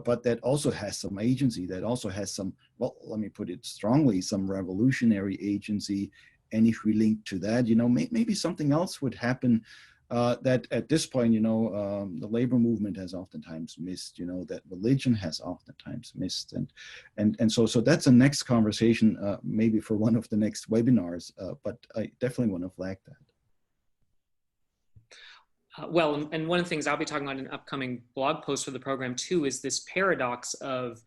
Speaker 3: but that also has some agency, that also has some, well, let me put it strongly, some revolutionary agency. And if we link to that, maybe something else would happen that at this point, the labor movement has oftentimes missed, that religion has oftentimes missed. And so that's a next conversation, maybe for one of the next webinars, but I definitely want to flag that.
Speaker 2: Well, and one of the things I'll be talking about in an upcoming blog post for the program too, is this paradox of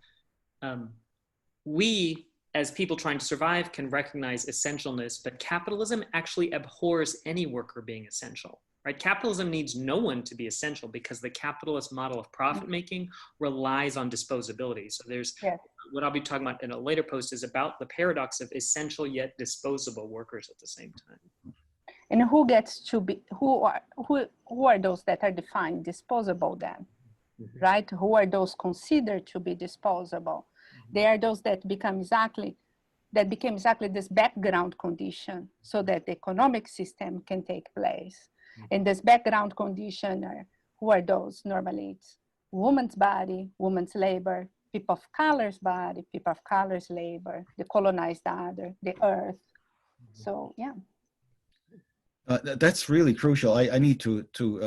Speaker 2: we, as people trying to survive, can recognize essentialness, but capitalism actually abhors any worker being essential, right? Capitalism needs no one to be essential because the capitalist model of profit making relies on disposability. So there's, what I'll be talking about in a later post is about the paradox of essential yet disposable workers at the same time.
Speaker 4: And who gets to be, who are those that are defined disposable then, right? Who are those considered to be disposable? They are those that became exactly this background condition so that the economic system can take place. And this background condition who are those? Normally it's woman's body, woman's labor, people of color's body, people of color's labor, the colonized other, the earth. So yeah.
Speaker 3: That's really crucial. I need to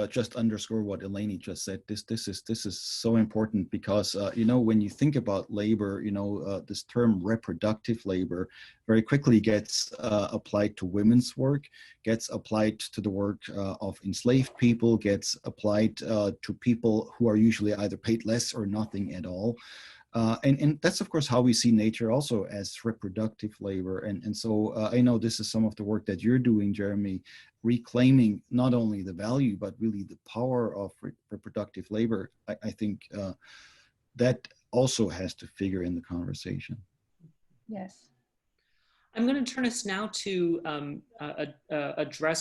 Speaker 3: just underscore what Elaine just said. This is so important because you know, when you think about labor, you know, this term reproductive labor very quickly gets applied to women's work, gets applied to the work of enslaved people, gets applied to people who are usually either paid less or nothing at all. And that's, of course, how we see nature also as reproductive labor. And so I know this is some of the work that you're doing, Jeremy, reclaiming not only the value, but really the power of reproductive labor. I think that also has to figure in the conversation.
Speaker 4: Yes.
Speaker 2: I'm going to turn us now to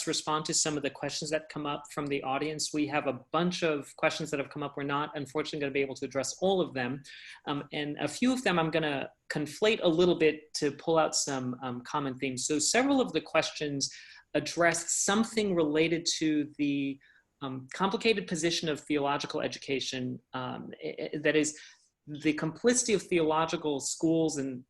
Speaker 2: respond to some of the questions that come up from the audience. We have a bunch of questions that have come up. We're not, unfortunately, going to be able to address all of them. And a few of them I'm going to conflate a little bit to pull out some common themes. So several of the questions address something related to the complicated position of theological education, that is, the complicity of theological schools and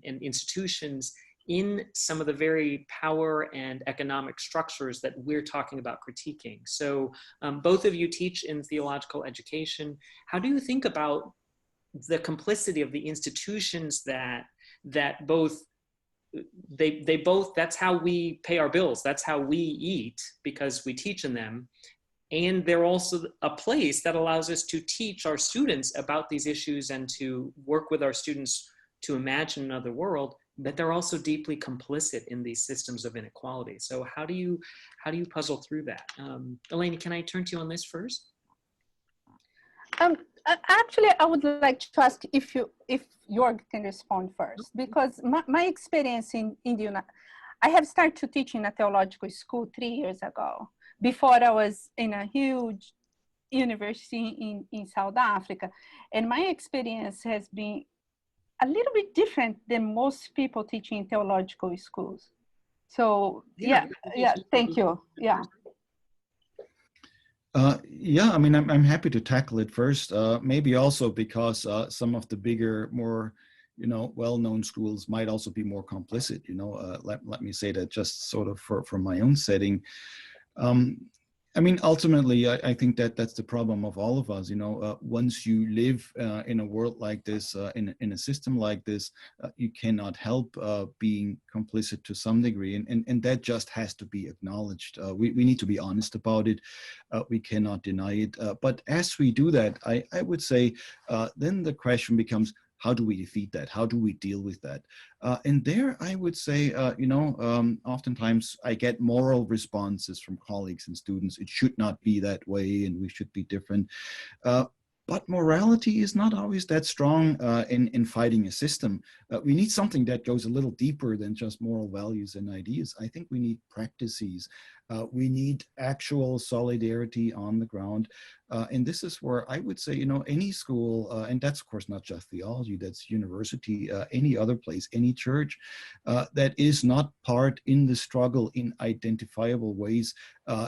Speaker 2: institutions in some of the very power and economic structures that we're talking about critiquing. So both of you teach in theological education. How do you think about the complicity of the institutions that both, they both, that's how we pay our bills, that's how we eat because we teach in them. And they're also a place that allows us to teach our students about these issues and to work with our students to imagine another world, but they're also deeply complicit in these systems of inequality. So how do you puzzle through that? Elaine, can I turn to you on this first?
Speaker 4: Actually, I would like to ask if Joerg can respond first, because my experience in the I have started to teach in a theological school 3 years ago. Before I was in a huge university in South Africa. And my experience has been a little bit different than most people teaching in theological schools. So yeah, thank you, yeah.
Speaker 3: Yeah, I mean, I'm happy to tackle it first, maybe also because some of the bigger, more, you know, well-known schools might also be more complicit, you know, let me say that just sort of for my own setting. I mean, ultimately, I think that that's the problem of all of us. You know, once you live in a world like this, in a system like this, you cannot help being complicit to some degree, and that just has to be acknowledged. We need to be honest about it. We cannot deny it. But as we do that, I would say then the question becomes, how do we defeat that? How do we deal with that? And there, I would say, you know, oftentimes I get moral responses from colleagues and students. It should not be that way, and we should be different. But morality is not always that strong in fighting a system. We need something that goes a little deeper than just moral values and ideas. I think we need practices. We need actual solidarity on the ground. And this is where I would say, you know, any school, and that's of course not just theology, that's university, any other place, any church that is not part in the struggle in identifiable ways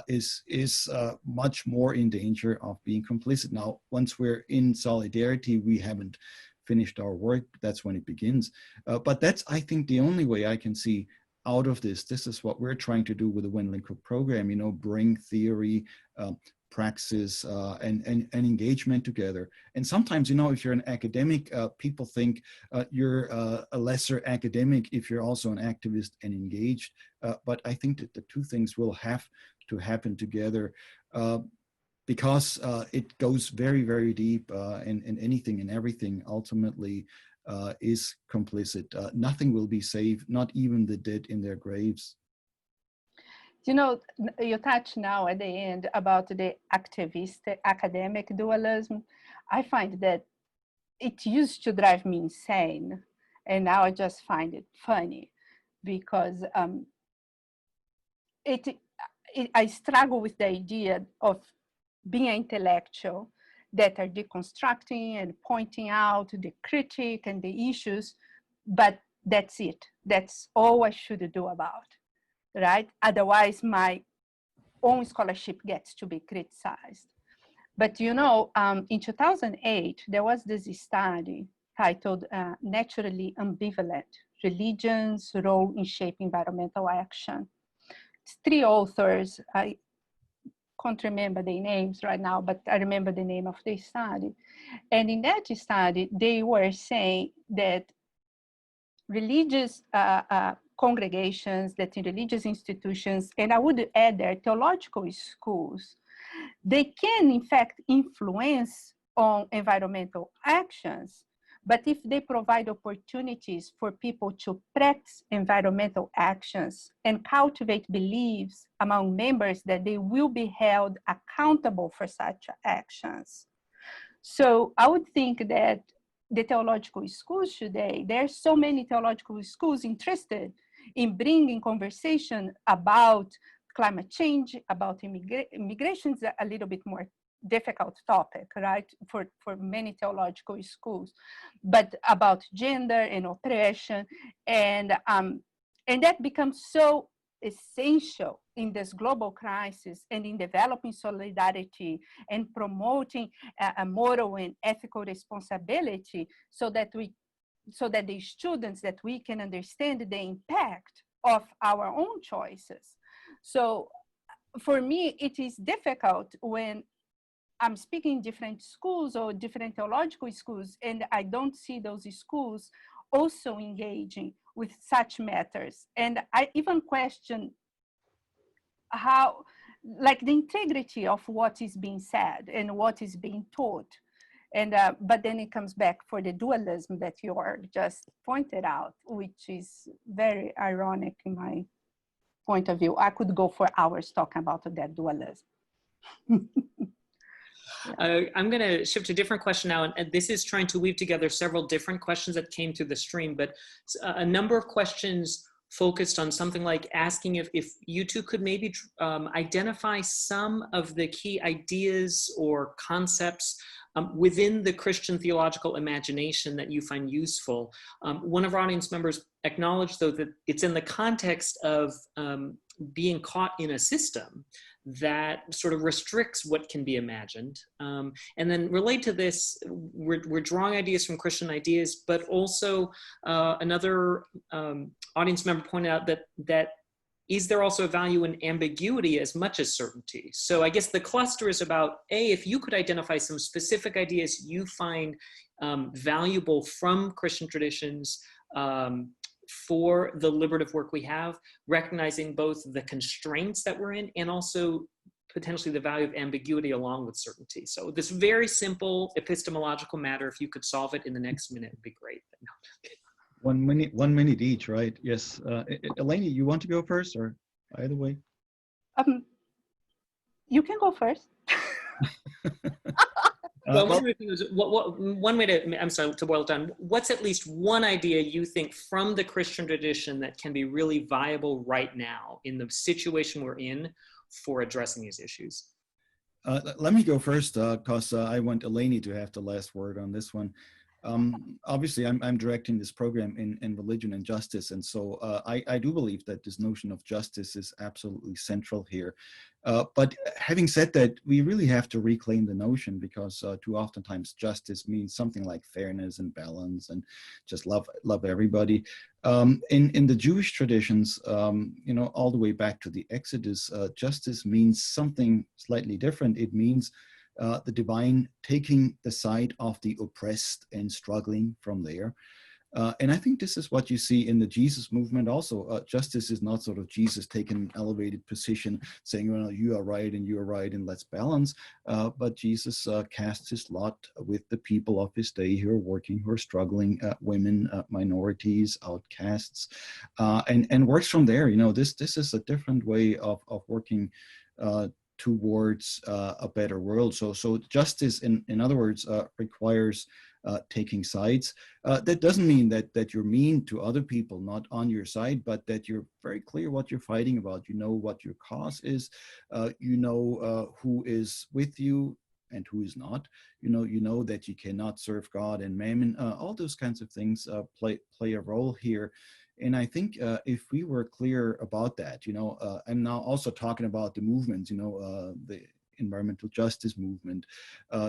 Speaker 3: is much more in danger of being complicit. Now, once we're in solidarity, we haven't finished our work. That's when it begins. But that's, I think, the only way I can see out of this. This is what we're trying to do with the Wendland-Cook program, you know, bring theory, praxis, and engagement together. And sometimes, you know, if you're an academic, people think you're a lesser academic if you're also an activist and engaged. But I think that the two things will have to happen together. because it goes very, very deep, and anything and everything ultimately is complicit. Nothing will be safe, not even the dead in their graves.
Speaker 4: You know, you touch now at the end about the activist academic dualism. I find that it used to drive me insane, and now I just find it funny because I struggle with the idea of being an intellectual that are deconstructing and pointing out the critique and the issues, but that's it. That's all I should do about, right? Otherwise, my own scholarship gets to be criticized. But you know, in 2008, there was this study titled Naturally Ambivalent, Religion's Role in Shaping Environmental Action. It's 3 authors. I can't remember their names right now, but I remember the name of the study. And in that study, they were saying that religious congregations, that in religious institutions, and I would add there theological schools, they can in fact influence on environmental actions, but if they provide opportunities for people to practice environmental actions and cultivate beliefs among members that they will be held accountable for such actions. So I would think that the theological schools today, there are so many theological schools interested in bringing conversation about climate change, about immigration is a little bit more difficult topic, right, for many theological schools, but about gender and oppression, and that becomes so essential in this global crisis and in developing solidarity and promoting a moral and ethical responsibility, so that the students, that we can understand the impact of our own choices. So for me, it is difficult when I'm speaking in different schools or different theological schools, and I don't see those schools also engaging with such matters. And I even question how, like, the integrity of what is being said and what is being taught. And but then it comes back for the dualism that Joerg just pointed out, which is very ironic in my point of view. I could go for hours talking about that dualism.
Speaker 2: I'm going to shift to a different question now, and this is trying to weave together several different questions that came through the stream, but a number of questions focused on something like asking if you two could maybe identify some of the key ideas or concepts within the Christian theological imagination that you find useful. One of our audience members acknowledged, though, that it's in the context of being caught in a system that sort of restricts what can be imagined. And then relate to this, we're drawing ideas from Christian ideas, but also another audience member pointed out that is there also a value in ambiguity as much as certainty? So I guess the cluster is about, if you could identify some specific ideas you find valuable from Christian traditions for the liberative work we have, recognizing both the constraints that we're in and also potentially the value of ambiguity along with certainty. So this very simple epistemological matter, if you could solve it in the next minute, would be great.
Speaker 3: 1 minute each, right? Yes. Elaine, you want to go first, or either way?
Speaker 4: You can go first.
Speaker 2: Well, one way to, I'm sorry, to boil it down, what's at least one idea you think from the Christian tradition that can be really viable right now in the situation we're in for addressing these issues?
Speaker 3: Let me go first, because I want Elaine to have the last word on this one. Obviously, I'm directing this program in religion and justice, and so I do believe that this notion of justice is absolutely central here. But having said that, we really have to reclaim the notion, because too oftentimes justice means something like fairness and balance and just love everybody. In the Jewish traditions, you know, all the way back to the Exodus, justice means something slightly different. It means the divine taking the side of the oppressed and struggling from there. And I think this is what you see in the Jesus movement also. Justice is not sort of Jesus taking an elevated position saying, well, you are right and let's balance. But Jesus casts his lot with the people of his day who are working, who are struggling, women, minorities, outcasts, and works from there. You know, this is a different way of working towards a better world. So justice, in other words, requires taking sides. That doesn't mean that you're mean to other people not on your side, but that you're very clear what you're fighting about. You know what your cause is. You know who is with you and who is not. You know that you cannot serve God and mammon. All those kinds of things play a role here. And I think if we were clear about that, you know, I'm now also talking about the movements, you know, the environmental justice movement,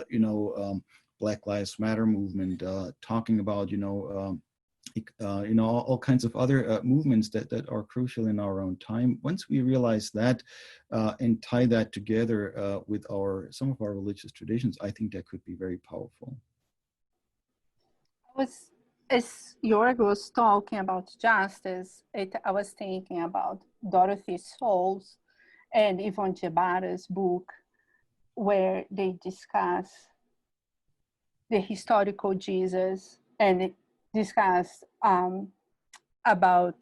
Speaker 3: you know, Black Lives Matter movement, talking about, you know, all kinds of other movements that are crucial in our own time. Once we realize that and tie that together with some of our religious traditions, I think that could be very powerful.
Speaker 4: As Joerg was talking about justice, I was thinking about Dorothy Souls and Yvonne Gebara's book, where they discuss the historical Jesus and discuss about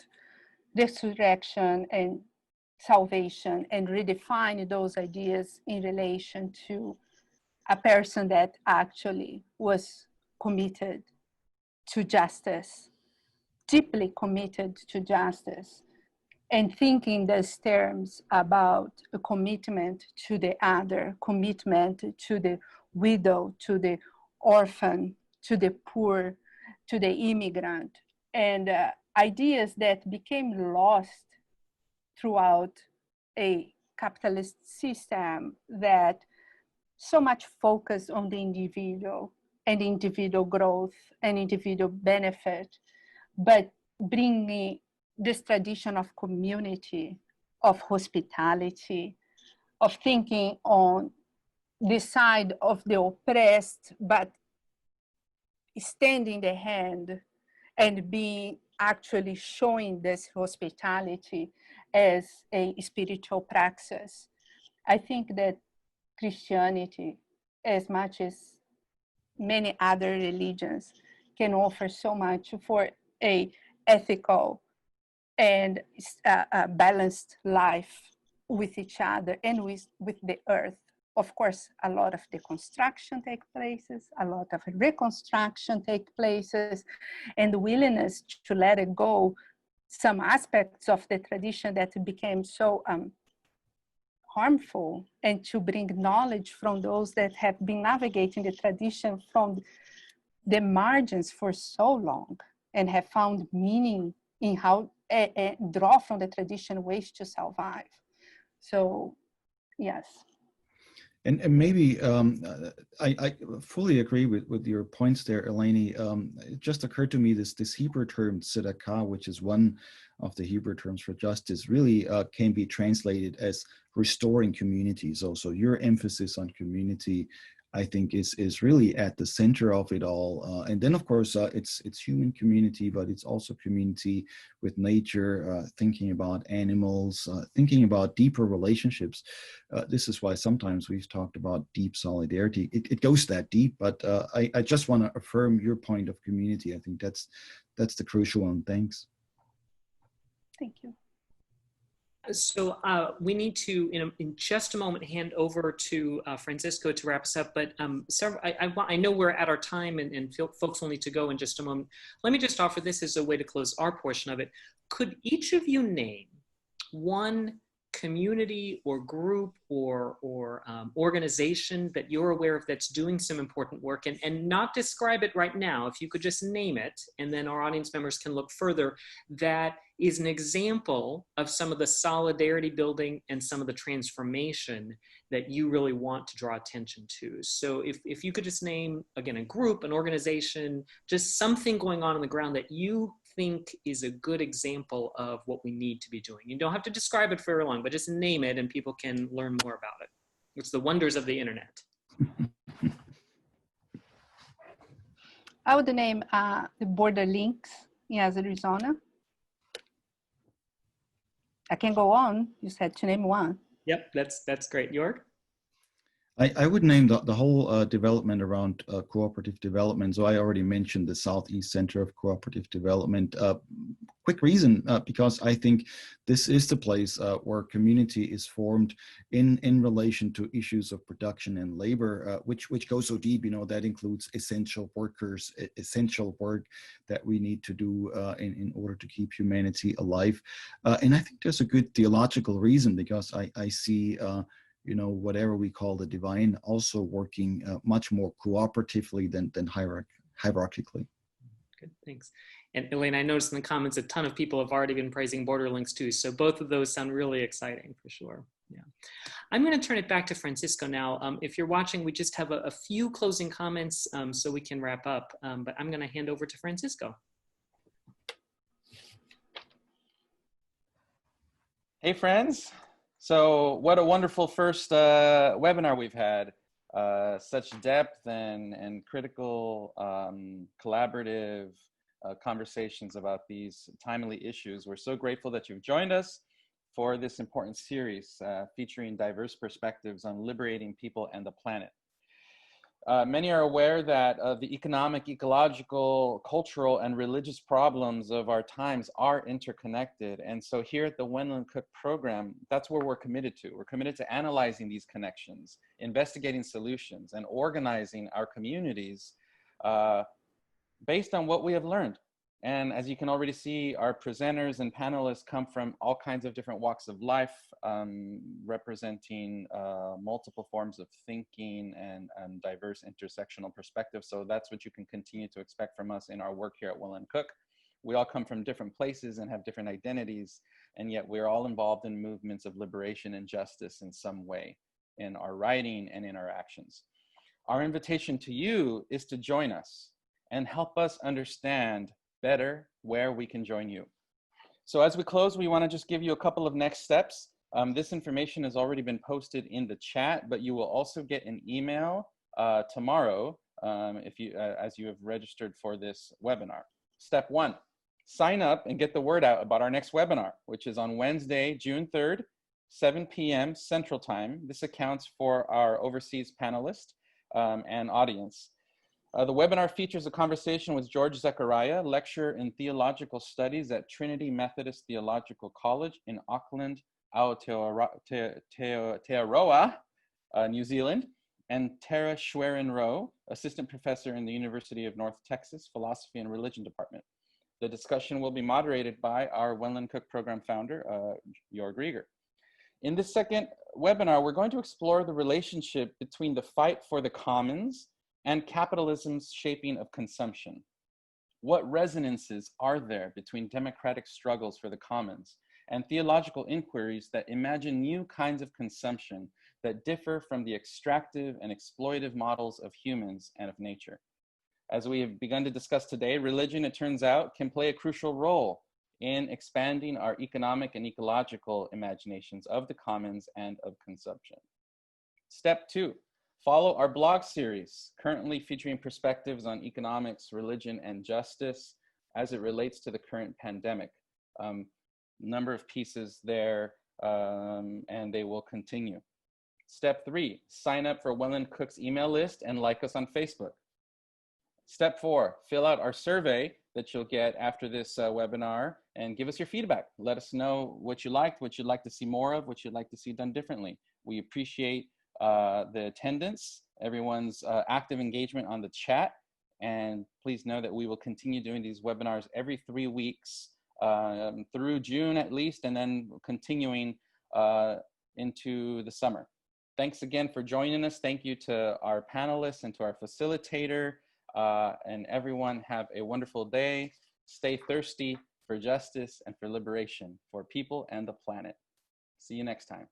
Speaker 4: resurrection and salvation and redefine those ideas in relation to a person that actually was committed to justice, deeply committed to justice, and thinking these terms about a commitment to the other, commitment to the widow, to the orphan, to the poor, to the immigrant, and ideas that became lost throughout a capitalist system that so much focused on the individual and individual growth and individual benefit, but bringing this tradition of community, of hospitality, of thinking on the side of the oppressed, but extending the hand and being actually showing this hospitality as a spiritual praxis. I think that Christianity, as much as many other religions, can offer so much for a ethical and a balanced life with each other and with the earth. Of course, a lot of deconstruction takes places, a lot of reconstruction takes places, and the willingness to let it go some aspects of the tradition that became so harmful, and to bring knowledge from those that have been navigating the tradition from the margins for so long and have found meaning in how draw from the tradition ways to survive. So, yes.
Speaker 3: And maybe I fully agree with your points there, Elaine. It just occurred to me this Hebrew term tzedakah, which is one of the Hebrew terms for justice, really can be translated as restoring community. So your emphasis on community, I think, is really at the center of it all. And then, of course, it's human community, but it's also community with nature, thinking about animals, thinking about deeper relationships. This is why sometimes we've talked about deep solidarity. It goes that deep, but I just want to affirm your point of community. I think that's the crucial one. Thanks.
Speaker 4: Thank you.
Speaker 2: So we need to, in just a moment, hand over to Francisco to wrap us up. But I know we're at our time, and folks will need to go in just a moment. Let me just offer this as a way to close our portion of it. Could each of you name one community or group or organization that you're aware of that's doing some important work, and not describe it right now? If you could just name it, and then our audience members can look further, that is an example of some of the solidarity building and some of the transformation that you really want to draw attention to. So if you could just name, again, a group, an organization, just something going on the ground that you think is a good example of what we need to be doing. You don't have to describe it for very long, but just name it and people can learn more about it. It's the wonders of the internet.
Speaker 4: I would name the border links in Arizona. I can go on. You said to name one.
Speaker 2: Yep, that's great. Joerg?
Speaker 3: I would name the whole development around cooperative development. So I already mentioned the Southeast Center of Cooperative Development. Quick reason, because I think this is the place where community is formed in relation to issues of production and labor, which goes so deep, that includes essential workers, essential work that we need to do in order to keep humanity alive. And I think there's a good theological reason, because I see whatever we call the divine also working much more cooperatively than hierarchically.
Speaker 2: Good, thanks. And Elaine, I noticed in the comments a ton of people have already been praising border links too. So both of those sound really exciting for sure. Yeah. I'm going to turn it back to Francisco now. If you're watching, we just have a few closing comments so we can wrap up, but I'm going to hand over to Francisco.
Speaker 1: Hey friends. So what a wonderful first webinar we've had. Such depth and critical collaborative conversations about these timely issues. We're so grateful that you've joined us for this important series featuring diverse perspectives on liberating people and the planet. Many are aware that the economic, ecological, cultural, and religious problems of our times are interconnected. And so here at the Wendland-Cook Program, that's where we're committed to. We're committed to analyzing these connections, investigating solutions, and organizing our communities based on what we have learned. And as you can already see, our presenters and panelists come from all kinds of different walks of life, representing multiple forms of thinking and diverse intersectional perspectives. So that's what you can continue to expect from us in our work here at Wendland-Cook. We all come from different places and have different identities, and yet we're all involved in movements of liberation and justice in some way, in our writing and in our actions. Our invitation to you is to join us and help us understand better where we can join you. So as we close, we want to just give you a couple of next steps. This information has already been posted in the chat, but you will also get an email tomorrow as you have registered for this webinar. Step 1, sign up and get the word out about our next webinar, which is on Wednesday, June 3rd, 7 p.m. Central Time. This accounts for our overseas panelists and audience. The webinar features a conversation with George Zechariah, lecturer in theological studies at Trinity Methodist Theological College in Auckland, Aotearoa, New Zealand, and Tara Schwerin-Rowe, assistant professor in the University of North Texas Philosophy and Religion Department. The discussion will be moderated by our Wendland-Cook Program founder, Joerg Rieger. In this second webinar, we're going to explore the relationship between the fight for the commons and capitalism's shaping of consumption. What resonances are there between democratic struggles for the commons and theological inquiries that imagine new kinds of consumption that differ from the extractive and exploitive models of humans and of nature? As we have begun to discuss today, religion, it turns out, can play a crucial role in expanding our economic and ecological imaginations of the commons and of consumption. Step 2. Follow our blog series, currently featuring perspectives on economics, religion, and justice as it relates to the current pandemic. Number of pieces there, and they will continue. Step 3, sign up for Wendland-Cook's email list and like us on Facebook. Step 4, fill out our survey that you'll get after this webinar and give us your feedback. Let us know what you liked, what you'd like to see more of, what you'd like to see done differently. We appreciate the attendance, everyone's active engagement on the chat, and please know that we will continue doing these webinars every 3 weeks through June at least, and then continuing into the summer. Thanks again for joining us. Thank you to our panelists and to our facilitator, and everyone have a wonderful day. Stay thirsty for justice and for liberation for people and the planet. See you next time.